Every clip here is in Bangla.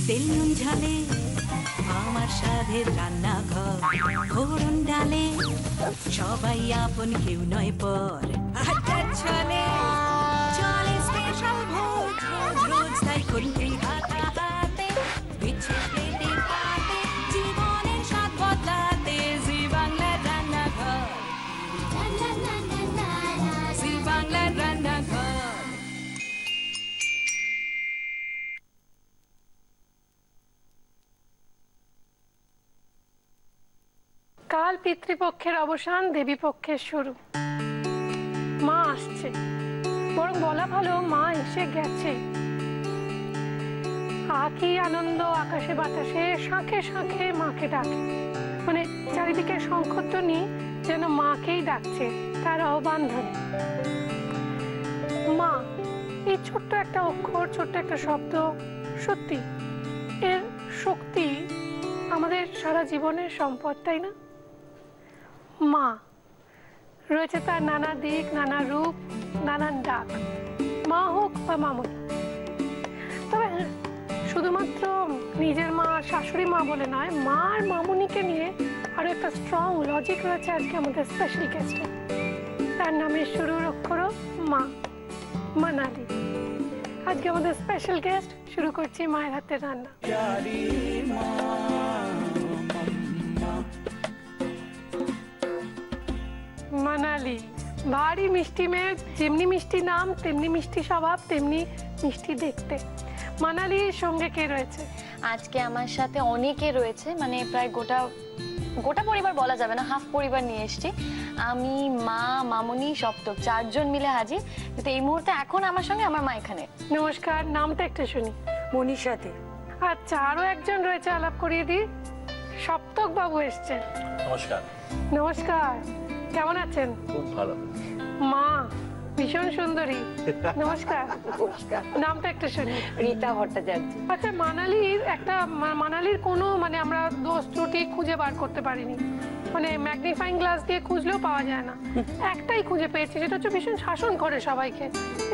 তেল নুন ঝালে আমার স্বাদের রান্নাঘর, ফোড়ন ডালে সবাই আপন, কেউ নয় পর। আড্ডার ছলে চলে স্পেশাল ভোজ, রোজ রোজ তাই খুন্তি হাতে বিচ্ছে প্লেটে পাতে, জীবনের স্বাদ বদলাতে জি বাংলার রান্নাঘর, জি বাংলার রান্নাঘর। কাল পিতৃপক্ষের অবসান, দেবী পক্ষের শুরু। মা আসছে, বরং বলা ভালো মা এসে গেছে। কি আনন্দ আকাশে বাতাসে, শাঁখে শাঁখে মাকে ডাকে, মানে চারিদিকে শঙ্খধ্বনি যেন মাকেই ডাকছে, তার আহ্বান ধরে। মা, এই ছোট্ট একটা অক্ষর, ছোট্ট একটা শব্দ, সত্যি এর শক্তি আমাদের সারা জীবনের সম্পদ, তাই না? মা রয়েছে তার নানা দিক, নানা রূপ, নানান ডাক, মা হোক বা মামনি। তবে শুধুমাত্র নিজের মা, শাশুড়ি মা বলে নয়, মা আর মামনিকে নিয়ে আরো একটা স্ট্রং লজিক রয়েছে আজকে আমাদের স্পেশাল গেস্টে। তার নামের শুরুর অক্ষরও মা, মানালি। আজকে আমাদের স্পেশাল গেস্ট, শুরু করছি মায়ের হাতের রান্না। মানালি ভারী মিষ্টি মেয়ে, যেমনি মিষ্টি নাম তেমনি মিষ্টি স্বভাব, তেমনি মিষ্টি দেখতে। মানালির সঙ্গে কে রয়েছে? আজকে আমার সাথে অনেকে রয়েছে, মানে প্রায় গোটা পরিবার বলা যাবে না, হাফ পরিবার নিয়ে এসেছি। আমি, মা, মামনি, সপ্তক, চারজন মিলে হাজির। কিন্তু এই মুহূর্তে এখন আমার সঙ্গে আমার মা এখানে। নমস্কার, নামটা একটু শুনি। মনীষা দে। আচ্ছা, আরো একজন রয়েছে, আলাপ করিয়ে দিই। সপ্তক বাবু এসছেন। নমস্কার। নমস্কার, কেমন আছেন? খুব ভালো। মা ভীষণ সুন্দরী। নমস্কার। নমস্কার। নামটা একটু শুনি। রীতা ভট্টাচার্য। আচ্ছা, মানালির কোনো মানে আমরা দোষ ত্রুটি খুঁজে বার করতে পারিনি, মানে ম্যাগনিফাইং গ্লাস দিয়ে খুঁজলেও পাওয়া যায় না। একটাই খুঁজে পেয়েছি, যেটা হচ্ছে ভীষণ শাসন করে সবাইকে।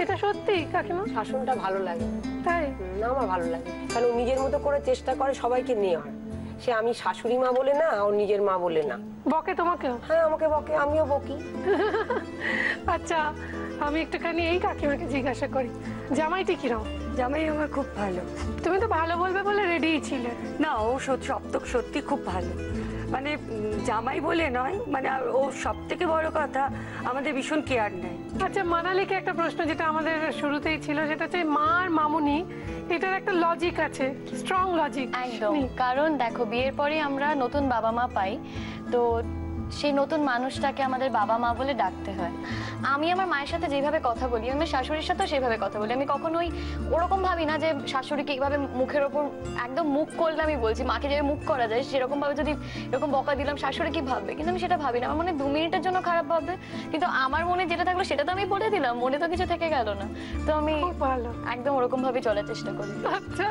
এটা সত্যি কাকিমা? শাসনটা ভালো লাগে। তাই না, আমার ভালো লাগে, কারণ ও নিজের মতো করে চেষ্টা করে সবাইকে নেওয়ার। সে আমি শাশুড়ি মা বলে না, ও নিজের মা বলে না। বকে তোমাকেও? হ্যাঁ, আমাকে বকে, আমিও বকি। আচ্ছা, আমি একটুখানি এই কাকিমাকে জিজ্ঞাসা করি, জামাইটি কিরকম? জামাই আমার খুব ভালো। তুমি তো ভালো বলবে বলে রেডিই ছিলে। না, ও সপ্তক সত্যি খুব ভালো, মানে জামাই বলে নয়, মানে ও সব থেকে বড় কথা আমাদের ভীষণ কেয়ার নেয়। আচ্ছা, মানালিকে একটা প্রশ্ন, যেটা আমাদের শুরুতেই ছিল, সেটা হচ্ছে মা আর মামুনি, এটার একটা লজিক আছে, স্ট্রং লজিক। একদম, কারণ দেখো বিয়ের পরে আমরা নতুন বাবা মা পাই, তো সেই নতুন মানুষটাকে আমাদের বাবা মা বলে ডাকতে হয়। আমি আমার মায়ের সাথে যেভাবে কথা বলি, আমি শাশুড়ির সাথেও সেভাবে কথা বলি। আমি কখনোই ওরকম ভাবি না যে শাশুড়িকে এইভাবে মুখের ওপর একদম মুখ করলে আমি বলছি, মাকে যেভাবে মুখ করা যায় সেরকম ভাবে যদি এরকম বকা দিলাম শাশুড়ি কি ভাববে, কিন্তু আমি সেটা ভাবি না। আমার মনে 2 মিনিটের জন্য খারাপ ভাববে, কিন্তু আমার মনে যেটা থাকলো সেটা তো আমি বলে দিলাম, মনে তো কিছু থেকে গেল না। তো আমি একদম ওরকম ভাবে চলার চেষ্টা করি। আচ্ছা,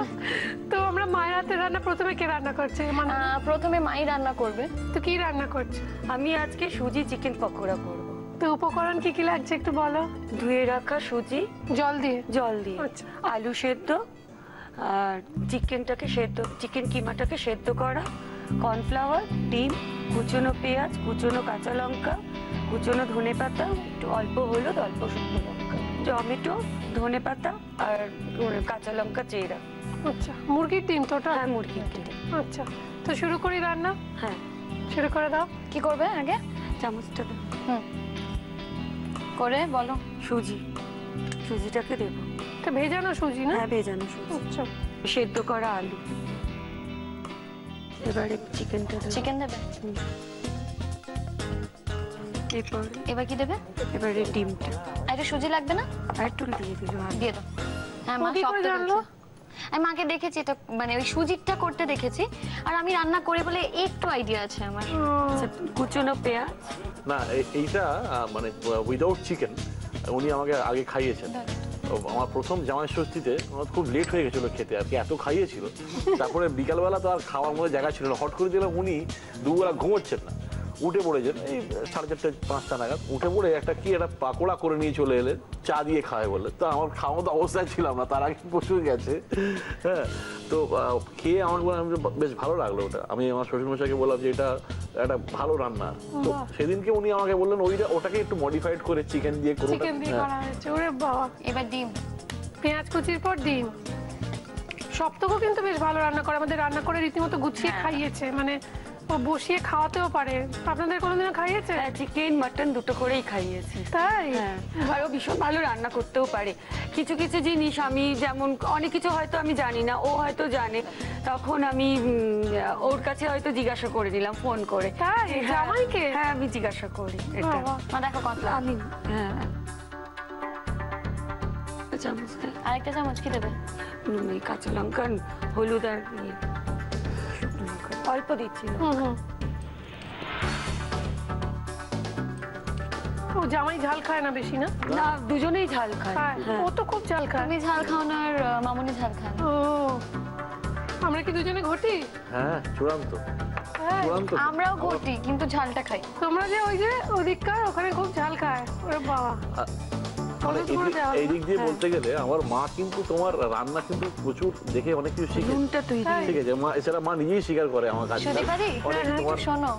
তো আমরা মায়ের হাতে রান্না, প্রথমে কে রান্না করছে? প্রথমে মাই রান্না করবে। তো কি রান্না করছে? আমি আজকে সুজি চিকেন পকোড়া করব। তো উপকরণ কি কি লাগছে একটু বলো। ধুয়ে রাখা সুজি জল দিয়ে। আচ্ছা, আলু সেদ্ধ, আর চিকেনটাকে সেদ্ধ, চিকেন কিমাটাকে সেদ্ধ করা, কর্নফ্লাওয়ার, ডিম, কুচনো পেঁয়াজ, কুচনো কাঁচা লঙ্কা, কুচনো ধনেপাতা, একটু অল্প হলুদ, অল্প শুকনো লঙ্কা, টমেটো, ধনেপাতা আর কাঁচা লঙ্কা চেরা। আচ্ছা, মুরগির ডিম তো ওটা? হ্যাঁ, মুরগির ডিম। আচ্ছা, তো শুরু করি রান্না? হ্যাঁ, শুরু করে দাও। কি করবে আগে? চামচটা দাও। করে বলো। সুজিটাকে দেবো। এটা ভেজানো সুজি না? হ্যাঁ, ভেজানো সুজি। আচ্ছা, সেদ্ধ করা আলু। এবারে চিকেন দেবে। এবার কি দেবে? এবারে ডিমটা। আর একটু সুজি লাগবে না? আর একটু দিয়ে দিল। দিয়ে দাও। হ্যাঁ, মা শক্ত জানলো। আমি মাকে দেখেছি তো, মানে ওই সুজিটা করতে দেখেছি, আর আমি রান্না করি বলে একটু আইডিয়া আছে আমার। কুচনো পেঁয়াজ। না, এইটা মানে উইদাউট চিকেন উনি আমাকে আগে খাইয়েছেন। আমার প্রথম জামাই ষষ্ঠীতে আমার খুব লেট হয়ে গেছিল খেতে, আর কি এত খাইয়েছিল। তারপরে বিকালবেলা তো আর খাওয়ার মধ্যে জায়গা ছিল না, হট করে দিলাম। উনি দুবেলা ঘুমোচ্ছেন না, উঠে পড়েছেন এই 4:30 5টা নাগাদ, উঠে পড়ে একটা পাকোড়া করে নিয়ে চলে এলেন, চা দিয়ে খায় বলে। তো আমার খাওয়ার মতো অবস্থায় ছিলাম না, তার আগে প্রচুর গেছে। হ্যাঁ, তো খেয়ে আমার বেশ ভালো লাগলো ওটা। আমি আমার শ্বশুরমশাইকে বললাম যে এটা একটা ভালো রান্না। তো সেদিনকে উনি আমাকে বললেন ওটাকে একটু মডিফাইড করে চিকেন দিয়ে করো। চিকেন দিয়ে করা হয়েছে। ওরে বাবা, এবার ডিম, পেঁয়াজ কুচির পর ডিম। সপ্তকও কিন্তু বেশ ভালো রান্না করে, আমাদের রান্না করে রীতিমতো গুছিয়ে খাইয়েছে, মানে ও বসিয়ে খাওয়াতেও পারে। আপনাদের কোনোদিনও খাইয়েছে? চিকেন মাটন দুটো করেই খাইয়েছি। তাই? হ্যাঁ, আর ও ভীষণ ভালো রান্না করতেও পারে। কিছু কিছু জিনিস আমি যেমন অনেক কিছু হয়তো আমি জানি না, ও হয়তো জানে, তখন আমি ওর কাছে হয়তো জিজ্ঞাসা করে নিলাম ফোন করে। তাই? জামাইকে? হ্যাঁ, আমি জিজ্ঞাসা করি এটা। বাবা। মা দেখো কতটা, আমি হ্যাঁ চামচ দে। আরেকটা চামচ কি দেবে? নুন, এই কাঁচা লঙ্কা, হলুদ আর শুকনো লঙ্কা অল্প দিচ্ছি। ও জামাই ঝাল খায় না বেশি, না? না, দুজনেই ঝাল খায়। খায়। ও তো খুব ঝাল খায়। তুমি ঝাল খাও না আর মামুনি ঝাল খায় না। ও, আমরা কি দুজনে ঘটি? হ্যাঁ, চূড়ান্ত হ্যাঁ। চূড়ান্ত। আমরাও ঘটি কিন্তু ঝালটা খাই। তোমরা যে ওই যে ওদিককার ওখানে খুব ঝাল খায়। ওরে বাবা, মানে এই দিক দিয়ে বলতে গেলে আমার মা কিন্তু তোমার রান্না কিন্তু প্রচুর দেখে অনেক কিছু শিখে। নুনটা তুই দে। ঠিক আছে, মা এছাড়া মা নিজেই স্বীকার করে আমার কাছে। সুদীপাদি একটু শোনো,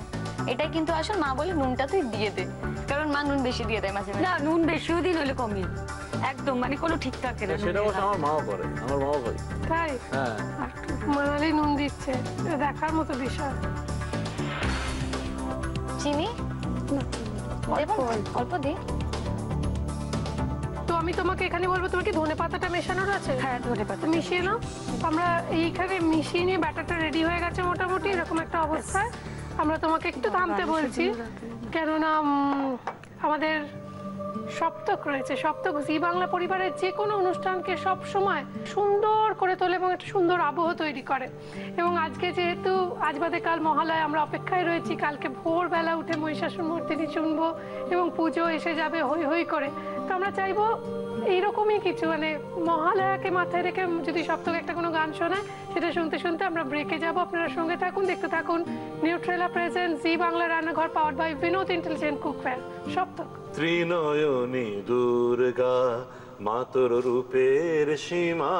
এটাই কিন্তু আসল, মা বলে নুনটা তুই দিয়ে দে, কারণ মা নুন বেশি দিয়ে দেয় মাঝে মাঝে। না, নুন বেশিও দিন হলে কমিয়ে একদম, মানে কোনো ঠিক থাকে না। সেটা অবশ্য আমার মাও করে, আমার মাও করে। তাই? হ্যাঁ, মানালি নুন দিচ্ছে, এটা দেখার মতো বিষয়। চিনি দেবো না? অল্প দি। তো আমি তোমাকে এখানে বলবো, তোমার কি ধনে পাতাটা মেশানোর আছে? হ্যাঁ, ধনে পাতা মিশিয়ে নাও। আমরা এইখানে মিশিয়ে নিয়ে ব্যাটারটা রেডি হয়ে গেছে মোটামুটি এরকম একটা অবস্থায়। আমরা তোমাকে একটু থামতে বলছি, কেননা আমাদের সপ্তক রয়েছে। সপ্তক জি বাংলা পরিবারের যে কোনো অনুষ্ঠানকে সব সময় সুন্দর করে তোলে এবং একটা সুন্দর আবহ তৈরি করে। এবং আজকে যেহেতু আজ বাদে কাল মহালয়া, আমরা অপেক্ষায় রয়েছি কালকে ভোরবেলা উঠে মহিষাসুর মূর্তিনি শুনবো এবং পুজো এসে যাবে হই হই করে। তো আমরা চাইবো এইরকমই কিছু, মানে মহালয়াকে মাথায় রেখে যদি সপ্তক একটা কোনো গান শোনায়, সেটা শুনতে শুনতে আমরা ব্রেকে যাব। আপনারা সঙ্গে থাকুন, দেখতে থাকুন Nutrela present Zee Bangla Rannaghar, powered by Binod intelligent cookware. Saptak. ত্রিনয়নী দুর্গা মাতর রূপের সীমা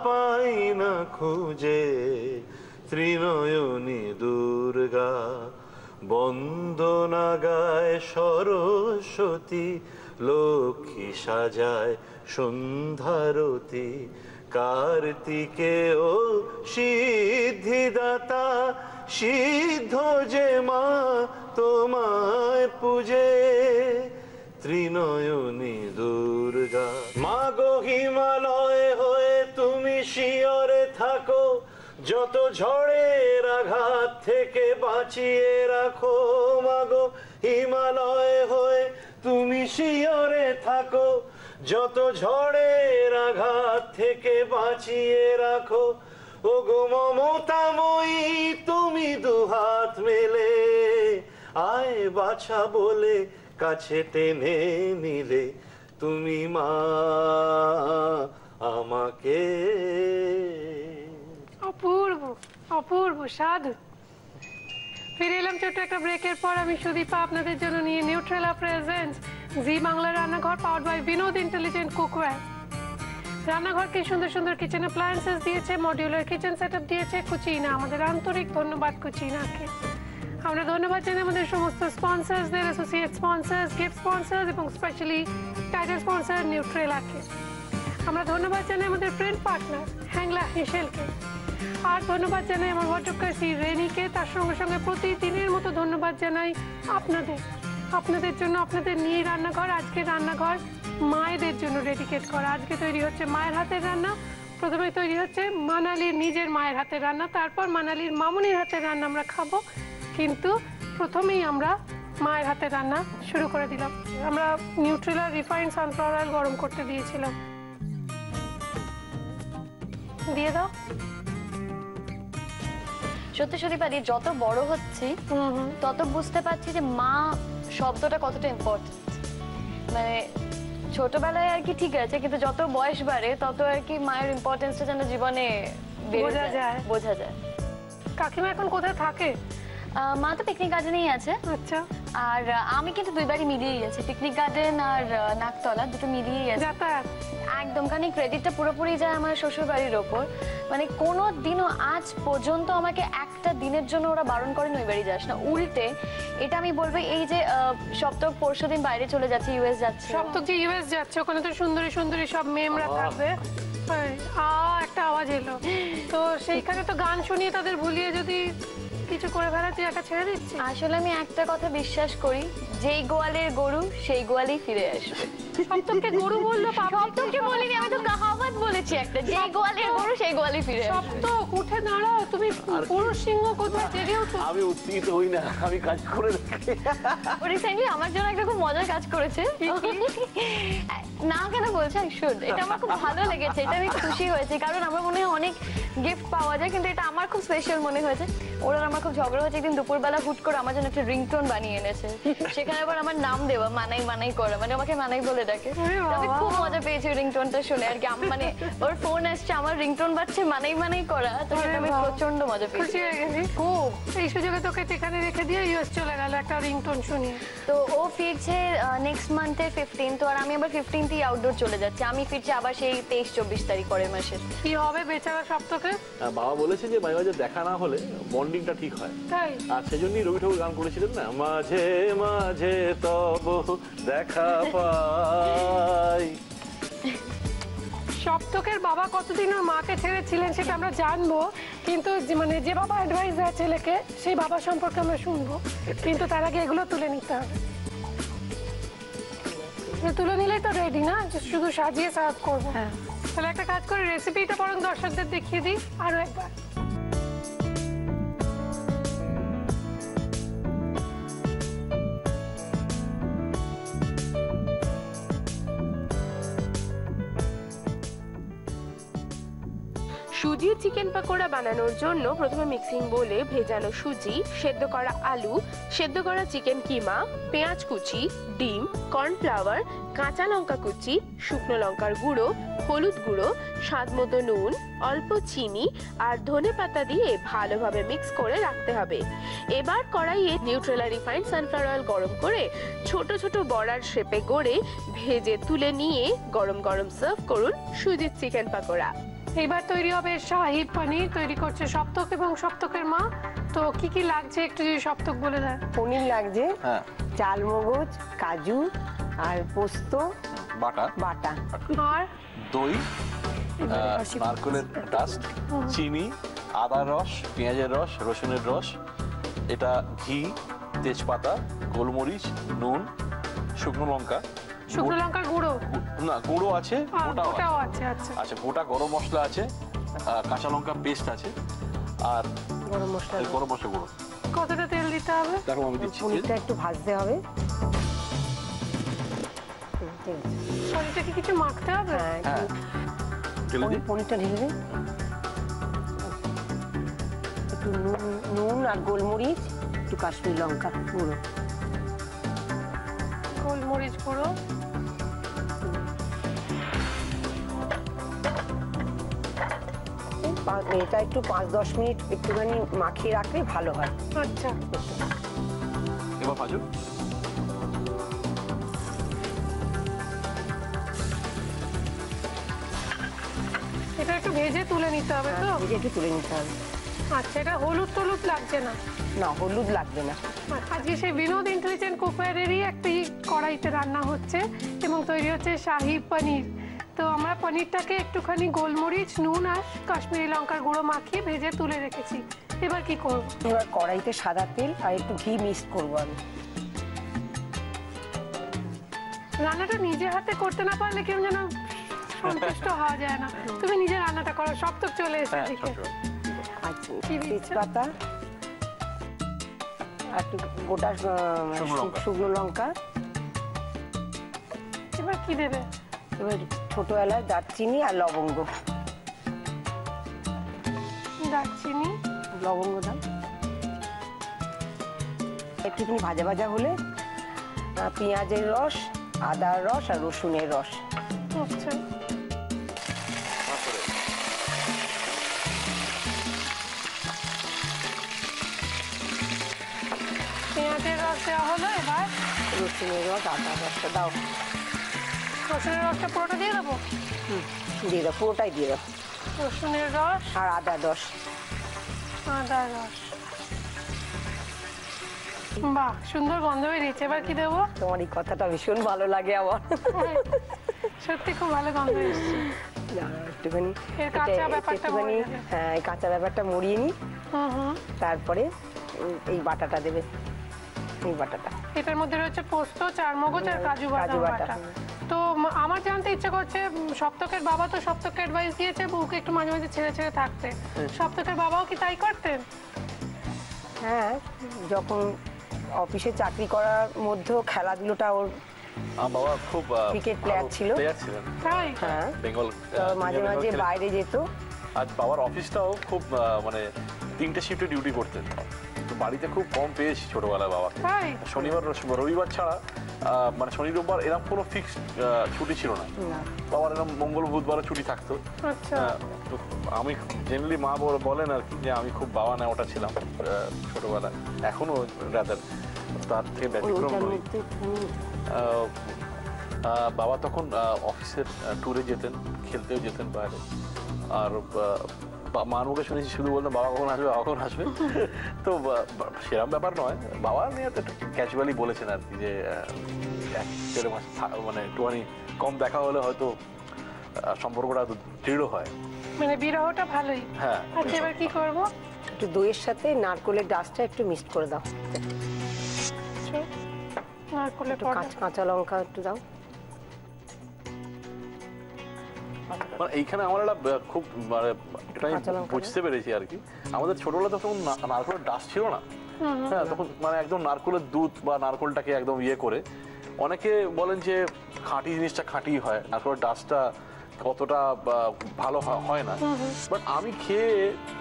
পাই না খুঁজে, ত্রিনয়নী দুর্গা বন্দনা গায় সরস্বতী, লক্ষ্মী সাজায় সন্ধ্যারতি, কার্তিকে ও সিদ্ধিদাতা, সিদ্ধ যে মা তোমায় পূজে, ত্রিনয়নী দুর্গা। মাগো হিমালয় হয়ে তুমি শিয়রে থাকো, যত ঝড়ের আঘাত থেকে বাঁচিয়ে রাখো। মাগো হিমালয় হয়ে তুমি শিয়রে থাকো, যত ঝড়ের আঘাত থেকে বাঁচিয়ে রাখো। ও গো মমতাময়ী তুমি দুহাত মেলে, আয় বাছা বলে কাছে টেনে নিলে, তুমি মা আমাকে। অপূর্ব অপূর্ব সাধু। ফিরে এলাম ছোট্ট একটা ব্রেকের পর। আমি সুদীপা আপনাদের জন্য নিয়ে Nutrela presents Zee Bangla Rannaghar, powered by Binod intelligent cookware. রান্নাঘরকে সুন্দর সুন্দর কিচেন অ্যাপ্লায়েন্সেস দিয়েছে, মডিউলার কিচেন সেটআপ দিয়েছে কুচিনা। আমাদের আন্তরিক ধন্যবাদ কুচিনাকে। আমরা ধন্যবাদ জানাই আমাদের সমস্ত স্পন্সরসদের, অ্যাসোসিয়েট স্পন্সর্স, গিফট স্পন্সর্স এবং স্পেশালি টাইটেল স্পন্সর নিউট্রেলাকে। আমরা ধন্যবাদ জানাই আমাদের প্রিন্ট পার্টনার হ্যাংলা হেসেলকে। আর ধন্যবাদ জানাই আমার ওয়ার্ডরোবকার শ্রী রেনিকে। তার সঙ্গে সঙ্গে প্রতিদিনের মতো ধন্যবাদ জানাই আপনাদের জন্য, আপনাদের নিয়ে রান্নাঘর। আজকে রান্নাঘর মায়েদের জন্য ডেডিকেট করা। আজকে তৈরি হচ্ছে মায়ের হাতের রান্না। প্রথমে তৈরি হচ্ছে মানালির নিজের মায়ের হাতের রান্না, তারপর মানালির মামুনির হাতের রান্না আমরা খাবো। কিন্তু প্রথমেই আমরা মায়ের হাতের রান্না শুরু করে দিলাম। আমরা নিউট্রেলা রিফাইন্ড সানফ্লাওয়ার অয়েল গরম করতে দিয়েছিলাম। দিয়ে দাও। সত্যি সুদীপাদি, যত বড় হচ্ছি তত বুঝতে পারছি যে মা শব্দটা কতটা ইম্পর্টেন্ট। মানে ছোটবেলায় আর কি ঠিক আছে, কিন্তু যত বয়স বাড়ে তত আর কি মায়ের ইম্পর্টেন্সটা যেন জীবনে বোঝা যায়। কাকিমা এখন কোথায় থাকে? মা তো পিকনিক গার্ডেনেই আছে। আচ্ছা, আর আমি কিন্তু দুইবারই মিলিয়েই আছি, পিকনিক গার্ডেন আর নাকতলা দুটো মিলিয়েই আছে যাতায়াত একদম। কারণ ক্রেডিটটা পুরোপুরি যায় আমার শ্বশুর বাড়ির ওপর। মানে কোনো দিনও আজ পর্যন্ত আমাকে একটা দিনের জন্য ওরা বারণ করেন ওই বাড়ি যাস না। উল্টে এটা আমি বলবো, এই যে সপ্তাহ পরশুদিন বাইরে চলে যাচ্ছে, ইউএস যাচ্ছে। সপ্তক যে ইউএস যাচ্ছে, ওখানে তো সুন্দরী সুন্দরী সব মেমরা থাকবে। একটা আওয়াজ এলো, তো সেইখানে তো গান শুনিয়ে তাদের ভুলিয়ে যদি কিছু করে ফেলা, তুই একা ছেড়ে দিচ্ছি। আসলে আমি একটা কথা বিশ্বাস করি, যেই গোয়ালের গরু সেই গোয়ালেই ফিরে আসবে। সপ্তককে গরু বললো, সপ্তককে বলিনি, আমি তো কাহাওয়াত বলেছি একটা, যেই গোয়ালের গরু সেই গোয়ালই ফিরে আসবে। সপ্তক উঠে দাঁড়াও, তুমি পুরুষ সিংহ কোথায় জেগে উঠো। আমি উত্তেজিত হই না, আমি কাজ করে দেখি। রিসেন্টলি আমার জন্য একটা খুব মজার কাজ করেছে। না কেন বলছে, আই শুড। এটা আমার খুব ভালো লেগেছে, এটা আমি খুশি হয়েছি, কারণ আমার মনে হয় অনেক গিফট পাওয়া যায়, কিন্তু এটা আমার খুব স্পেশাল মনে হয়েছে। ওরা আমার খুব ঝগড়া হয়েছে, একদিন দুপুরবেলা হুট করে আমার জন্য একটা রিংটোন বানিয়ে এনেছে, সেখানে আবার আমার নাম দেওয়া, মানাই মানাই করা, মানে আমাকে মানাই বলে ডাকে। আমি খুব মজা পেয়েছি রিংটোনটা শুনে আর কি। মানে ওর ফোন আসছে, আমার রিংটোন বাজছে মানাই মানাই করা, তো এটা আমি প্রচন্ড মজা পেয়েছি। খুশি হয়ে গেছি খুব। এই সুযোগে তোকে এখানে রেখে দিয়ে ইউএস চলে গেল একটা রিংটোন শুনিয়ে। তো ও ফিরছে নেক্সট মান্থের 15, আর আমি আবার 15th আউটডোর চলে যাচ্ছি। আমি ফিরছি আবার সেই 23-24 তারিখ পরের মাসের। কি হবে বেচারা সপ্তকে? বাবা বলেছে যে মাঝে মাঝে দেখা না হলে বন্ডিংটা ঠিক হয়, তাই আর সেজন্যই রবি ঠাকুর গান করেছিলেন না, মাঝে মাঝে তব দেখা পাই। সপ্তকের বাবা কতদিন ওর মাকে ছেড়েছিলেন সেটা আমরা জানবো, কিন্তু মানে যে বাবা অ্যাডভাইস দেয় ছেলেকে, সেই বাবা সম্পর্কে আমরা শুনবো, কিন্তু তার আগে এগুলো তুলে নিতে হবে। তুলে নিলেই তো রেডি না, শুধু সাজিয়ে সার্ভ করবো। তাহলে একটা কাজ করে রেসিপিটা বরং দর্শকদের দেখিয়ে দিই আরো একবার। সুজির চিকেন পাকোড়া বানানোর জন্য প্রথমে মিক্সিং বোলে ভেজানো সুজি, সেদ্ধ করা আলু, সেদ্ধ করা চিকেন কিমা, পেঁয়াজ কুচি, ডিম, কর্নফ্লাওয়ার, কাঁচা লঙ্কা কুচি, শুকনো লঙ্কার গুঁড়ো, হলুদ গুঁড়ো, স্বাদ মতো নুন, অল্প চিনি আর ধনেপাতা দিয়ে ভালোভাবে মিক্স করে রাখতে হবে। এবার কড়াইয়ে নিউট্রেলা রিফাইন্ড সানফ্লাওয়ার অয়েল গরম করে ছোট ছোট বড়ার শেপে গড়ে ভেজে তুলে নিয়ে গরম গরম সার্ভ করুন সুজির চিকেন পাকোড়া। এইবার তৈরি হবে শাহী পনির, তৈরি করছে সপ্তক এবং সপ্তকের মা। তো কি কি লাগছে একটু যদি সপ্তক বলে দেয়। পনির লাগছে, হ্যাঁ, চালমগজ, কাজু আর পোস্ত বাটা, আর দই, নারকেলের ডাস্ট, চিনি, আদা রস, পেঁয়াজের রস, রসুনের রস, এটা ঘি, তেজপাতা, গোলমরিচ, নুন, শুকনো লঙ্কা, শুকনো লঙ্কার গুঁড়ো না গুঁড়ো আছে, গোটাও আছে। আচ্ছা আচ্ছা, গোটা গরম মশলা আছে, কাঁচা লঙ্কা পেস্ট আছে, আর গরম মশলা গুঁড়ো। কতটা তেল দিতে হবে? দেখো আমি দিচ্ছি। পনিরটা একটু ভাজতে হবে। পনিরটা কি কিছু মাখতে হবে? হ্যাঁ, পনিরটা ঢেলে দে। একটু নুন আর গোলমরিচ, একটু কাশ্মীরি লঙ্কা গুঁড়ো, গোলমরিচ গুঁড়ো, এটা একটু 5-10 মিনিট একটুখানি মাখিয়ে রাখলে ভালো হয়। আচ্ছা এবার ভাজো। এটা একটু ভেজে তুলে নিতে হবে তো? ভেজে একটু তুলে নিতে হবে। আচ্ছা, এটা হলুদ টলুদ লাগছে না? না, হলুদ লাগবে না। আজকে সেই বিনোদ ইন্টেলিজেন্ট কুকওয়্যারেরই একটি কড়াইতে রান্না হচ্ছে এবং তৈরি হচ্ছে শাহী পনির। তো আমরা পনিরটাকে একটুখানি গোলমরিচ, নুন আর কাশ্মীরি লঙ্কার গুঁড়ো মাখিয়ে ভেজে তুলে রেখেছি। এবার কি করব? এবার কড়াইতে সাদা তেল আর একটু ঘি মিক্স করবো আমি। রান্নাটা নিজে হাতে করতে না পারলে কেউ যেন সন্তুষ্ট হওয়া যায় না। তুমি নিজে রান্নাটা করো, সপ্তক চলে এসে এদিকে। আচ্ছা, তেজপাতা আর একটু গোটা শুকনো লঙ্কা। এবার কি দেবে? এবার ছোট এলাচ, দারচিনি আর লবঙ্গ। দারচিনি, লবঙ্গ দাও। একটুখানি ভাজা ভাজা হলে পেঁয়াজের রস, আদার রস আর রসুনের রস। আচ্ছা, পেঁয়াজের রস দেওয়া হলো, এবার রসুনের রস, আদা রসটা দাও। রসুনের রসটা পুরোটা দিয়ে দেবো? দিয়ে দাও, পুরোটাই দিয়ে দাও। রসুনের রস আর আদা রস। আদা রস, বাহ সুন্দর গন্ধ বেরিয়েছে। এবার কি দেবো? তোমার এই কথাটা ভীষণ ভালো লাগে আমার। সত্যি খুব ভালো গন্ধ এসছে। একটুখানি এর কাঁচা ব্যাপারটা মরে যাবে। হ্যাঁ, এই কাঁচা ব্যাপারটা মরিয়ে নি, তারপরে এই বাটাটা দেবে, এই বাটাটা। এটার মধ্যে রয়েছে পোস্ত, চারমগজ আর কাজু বাদাম বাটা। তো আমার জানতে ইচ্ছে করছে, সপ্তকের বাবা তো সপ্তককে অ্যাডভাইস দিয়েছে বউকে একটু মাঝে মাঝে ছেড়ে ছেড়ে থাকতে, সপ্তকের বাবাও কি তাই করতেন? হ্যাঁ, যখন অফিসে চাকরি করার মধ্যেও খেলাধুলোটা ওর, আমার বাবা খুব ক্রিকেট প্লেয়ার ছিল। তাই? হ্যাঁ, বেঙ্গল মাঝে মাঝে বাইরে যেত। আজ বাবার অফিসটাও খুব মানে 3টে শিফটে ডিউটি করতেন, তো বাড়িতে খুব কম পেয়েছি ছোটবেলায় বাবাকে। শনিবার রবিবার ছাড়া মানে শনি রোববার এরকম কোনো ফিক্স ছুটি ছিল না, বাবার এরকম মঙ্গল বুধবারও ছুটি থাকতো। আমি জেনারেলি মা বলেন আর কি যে আমি খুব বাবা নেওয়াটা ছিলাম ছোটবেলায়, এখনো রাদার তার থেকে ব্যতিক্রম নই। বাবা তখন অফিসের ট্যুরে যেতেন, খেলতেও যেতেন বাইরে, আর মার মুখে শুনেছি শুধু বলতেন বাবা কখন আসবে, বাবা কখন আসবে। তো সেরকম ব্যাপার নয়, বাবা নিয়ে একটু ক্যাজুয়ালি বলেছেন আর কি যে 1-1.5 মাস মানে একটুখানি কম দেখা হলে হয়তো সম্পর্কটা দৃঢ় হয়, মানে বিরহটা ভালোই। হ্যাঁ। আচ্ছা, এবার কি করবো? একটু দইয়ের সাথে নারকেলের ডাস্টটা একটু মিক্সড করে দাও, নারকেলের কাঁচা লঙ্কা একটু দাও। মানে এইখানে আমার একটা খুব মানে এটা আমি বুঝতে পেরেছি আর কি, আমাদের ছোটবেলা তখন নারকেলের ডাস্ট ছিল না। হ্যাঁ, তখন মানে একদম নারকেলের দুধ বা নারকেলটাকে একদম ইয়ে করে, অনেকে বলেন যে খাঁটি জিনিসটা খাঁটি হয়, নারকেলের ডাস্টটা কতটা ভালো হয় না, বাট আমি খেয়ে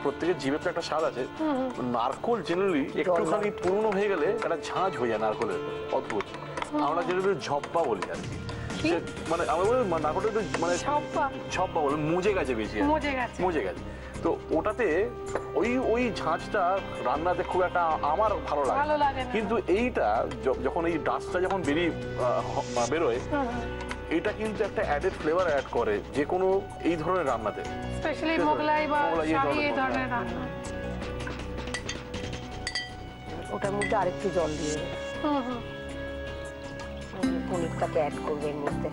প্রত্যেকের জিভে তো একটা স্বাদ আছে। নারকেল জেনারেলি একটুখানি পুরনো হয়ে গেলে একটা ঝাঁঝ হয়ে যায় নারকেলের, অদ্ভুত। আমরা যেটা ঝপ্পা বলি আর কি, মানে আমরা বলি নারকেলটা মানে ঝপ্পা বলে মুজে গেছে বেশি, মুজে গেছে। তো ওটাতে ওই ঝাঁঝটা রান্নাতে খুব একটা আমার ভালো লাগে, কিন্তু এইটা যখন এই ডাস্টটা যখন বেরোয়, এটা কিন্তু একটা অ্যাডেড ফ্লেভার অ্যাড করে যে কোনো এই ধরনের রান্নাতে, স্পেশালি মোগলাই বা শাহী এই ধরনের রান্না। ওটার মধ্যে আরেকটু জল দিয়ে পনিরটাকে অ্যাড করবে এর মধ্যে।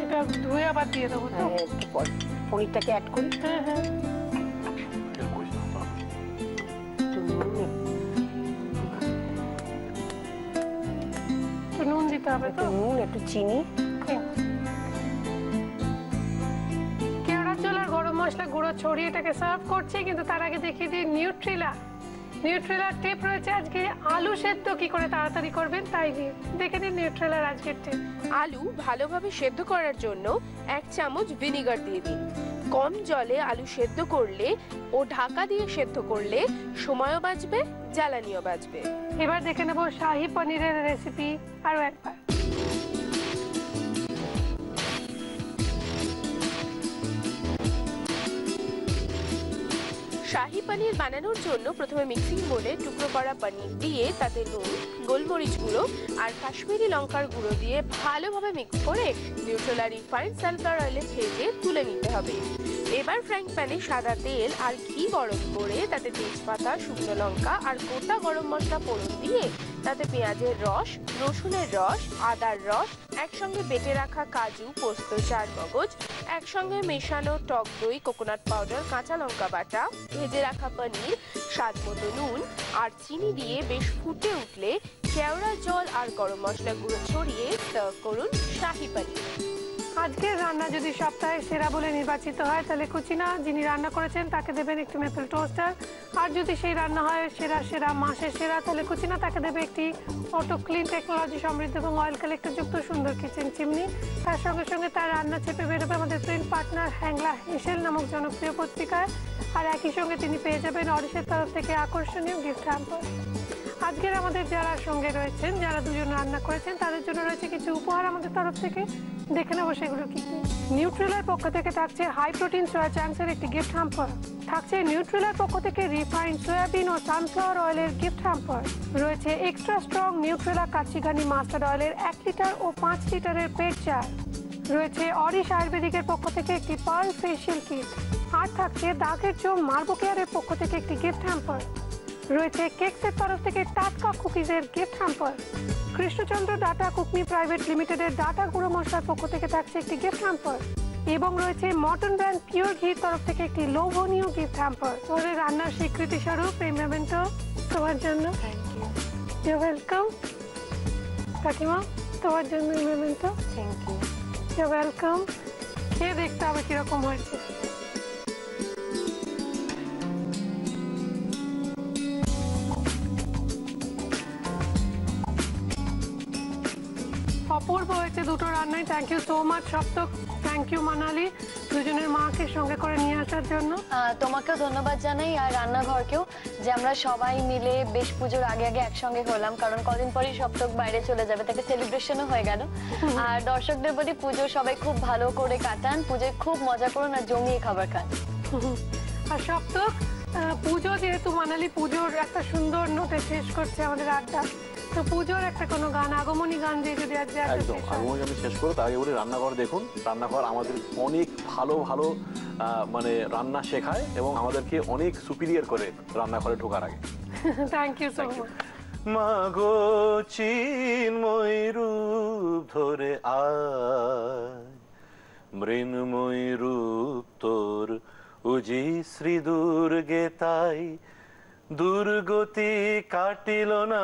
এটা ধুয়ে আবার দিয়ে দেবো তো? হ্যাঁ, একটু পর পনিরটাকে অ্যাড করি। হ্যাঁ হ্যাঁ, নুন দিতে হবে তো? নুন, একটু চিনি। কেওড়ার জল আর গরম মশলা গুঁড়ো ছড়িয়ে এটাকে সার্ভ করছি, কিন্তু তার আগে দেখিয়ে দিই নিউট্রেলার টিপ রয়েছে আজকে। আলু সেদ্ধ কি করে তাড়াতাড়ি করবেন তাই নিয়ে দেখে নিন নিউট্রেলার আজকের টিপ। আলু ভালোভাবে সেদ্ধ করার জন্য 1 চামচ ভিনিগার দিয়ে দিন। কম জলে আলু সেদ্ধ করলে ও ঢাকা দিয়ে সেদ্ধ করলে সময়ও বাঁচবে, জ্বালানিও বাঁচবে। এবার দেখে নেব শাহী পনিরের রেসিপি আরো একবার। শাহী পনির বানানোর জন্য প্রথমে মিক্সিং বোলে টুকরো করা পনির দিয়ে তাতে নুন, গোলমরিচ গুঁড়ো আর কাশ্মীরি লঙ্কার গুঁড়ো দিয়ে ভালোভাবে মিক্স করে নিউট্রেলা রিফাইন্ড সানফ্লাওয়ার অয়েলে ভেজে তুলে নিতে হবে। এবার ফ্রাইং প্যানে সাদা তেল আর ঘি গরম করে তাতে তেজপাতা, শুকনো লঙ্কা আর গোটা গরম মশলা ফোড়ন দিয়ে তাতে পেঁয়াজের রস, রসুনের রস, আদার রস, একসঙ্গে বেটে রাখা কাজু, পোস্ত, চারমগজ, একসঙ্গে মেশানো টক দই, কোকোনাট পাউডার, কাঁচা লঙ্কা বাটা, ভেজে রাখা পনির, স্বাদ মতো নুন আর চিনি দিয়ে বেশ ফুটে উঠলে কেওড়া জল আর গরম মশলা গুঁড়ো ছড়িয়ে সার্ভ করুন শাহী পনির। আজকের রান্না যদি সপ্তাহের সেরা বলে নির্বাচিত হয় তাহলে কুচিনা যিনি রান্না করেছেন তাকে দেবেন একটি মেপল টোস্টার, আর যদি সেই রান্না হয় সেরা মাসের সেরা তাহলে কুচিনা তাকে দেবে একটি অটো ক্লিন টেকনোলজি সমৃদ্ধ এবং অয়েল কালেক্টর যুক্ত সুন্দর কিচেন চিমনি। তার সঙ্গে সঙ্গে তার রান্না চেপে বেরোবে আমাদের প্রিন্ট পার্টনার হ্যাংলা হেসেল নামক জনপ্রিয় পত্রিকায়, আর একই সঙ্গে তিনি পেয়ে যাবেন অরিশের তরফ থেকে আকর্ষণীয় গিফট হ্যাম্পার। আজকের আমাদের যারা সঙ্গে রয়েছেন, যারা দুজন রান্না করেছেন, তাদের জন্য রয়েছে কিছু উপহার আমাদের তরফ থেকে, দেখে নেবো সেগুলো কি কি। নিউট্রেলার পক্ষ থেকে থাকছে হাই প্রোটিন সয়া চাংসের একটি গিফট হ্যাম্পার। থাকছে নিউট্রেলার পক্ষ থেকে রিফাইন্ড সয়াবিন ও সানফ্লাওয়ার অয়েলের গিফট হ্যাম্পার। রয়েছে extra strong Nutrela Kachi Ghani mustard অয়েলের 1 লিটার ও 5 লিটারের পেট জার। রয়েছে অরিশ আয়ুর্বেদিকের পক্ষ থেকে একটি পার্ল ফেশিয়াল কিট। আর থাকছে দাগের জম মার্বো কেয়ারের পক্ষ থেকে একটি গিফট হ্যাম্পার। রয়েছে কেকসের তরফ থেকে টাটকা কুকিজের gift hamper. Krishnachandra Dutta Cookme private লিমিটেডের ডাটা গুঁড়ো মশলার পক্ষ থেকে থাকছে একটি গিফট হ্যাম্পার। এবং রয়েছে মটন ব্র্যান্ড পিওর ঘির তরফ থেকে একটি লোভনীয় গিফট হ্যাম্পার। তোমাদের রান্নার স্বীকৃতি স্বরূপ এই মেমেন্টো তোমার জন্য। ইউ ওয়েলকাম কাকিমা, তোমার জন্য এই memento. Thank you. You welcome. খেয়ে দেখতে হবে কিরকম হয়েছে। অপূর্ব হয়েছে দুটো রান্নাই। Thank you so much Saptak, thank you Manali, দুজনের মাকে সঙ্গে করে নিয়ে আসার জন্য। তোমাকেও ধন্যবাদ জানাই আর রান্নাঘরকেও, যে আমরা সবাই মিলে বেশ পুজোর আগে আগে একসঙ্গে হলাম, কারণ কদিন পরেই সপ্তক বাইরে চলে যাবে, তাকে সেলিব্রেশনও হয়ে গেল। আর দর্শকদের বলি পুজো সবাই খুব ভালো করে কাটান, পুজোয় খুব মজা করুন আর জমিয়ে খাবার খান। আর সপ্তক, পুজো যেহেতু মানালি পুজোর একটা সুন্দর নোটে শেষ করছে আমাদের আড্ডা, তো পুজোর একটা কোনো গান, আগমনী গান দিয়ে যদি আজকে একদম আগমনী আমি শেষ করবো, তার আগে বলি রান্নাঘর দেখুন। রান্নাঘর আমাদের অনেক ভালো ভালো মানে রান্না শেখায় এবং আমাদেরকে অনেক সুপিরিয়র করে রান্নাঘরে ঢোকার আগে। Thank you so much. মাগো চিন্ময় রূপ ধরে আয়, মৃন্ময় রূপ তোর উজি শ্রী দুর্গে তাই, দুর্গতি কাটিল না